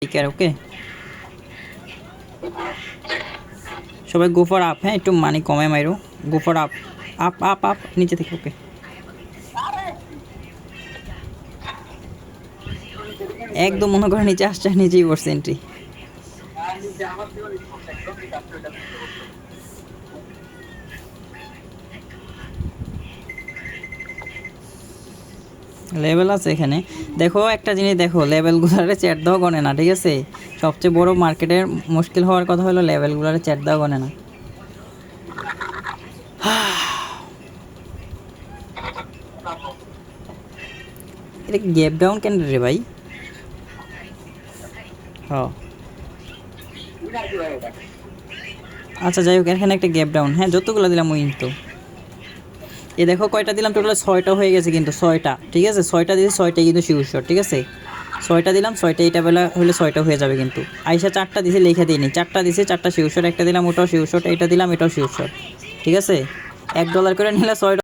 Care okay সবাই গো for up. হ্যাঁ একটু মানি কমায় মাইরো। Go for up up up up নিচে থেকে ওকে একদম মনে করে নিচে আসছে নিচেই পড়ছে এন্ট্রি। লেভেল আছে এখানে। দেখো একটা জিনিস দেখো, লেভেলগুলোরে চ্যাট দেওয়া গণে না, ঠিক আছে? সবচেয়ে বড় মার্কেটের মুশকিল হওয়ার কথা হলো লেভেলগুলোরে চ্যাট দেওয়া গণে না। এটা কি গ্যাপ ডাউন কেন রে ভাই? হ্যাঁ আচ্ছা যাই হোক, এখানে একটা গ্যাপ ডাউন। হ্যাঁ যতগুলো দিলাম উইন তো। এ দেখো কয়টা দিলাম, টোটাল 6টা হয়ে গেছে কিন্তু 6টা, ঠিক আছে? 6টা দিয়েছি, 6টাই কিন্তু শিওর শট, ঠিক আছে? 6টা দিলাম, 6টা এইটা বেলা হলে 6টা হয়ে যাবে কিন্তু। আইসা 4টা দিয়েছি, লেখা দিইনি। 4টা দিয়েছি, 4টা শিওর শট। একটা দিলাম, ওটাও শিওর শট। এটা দিলাম, এটাও শিওর শট, ঠিক আছে? $1 করে নিলে 6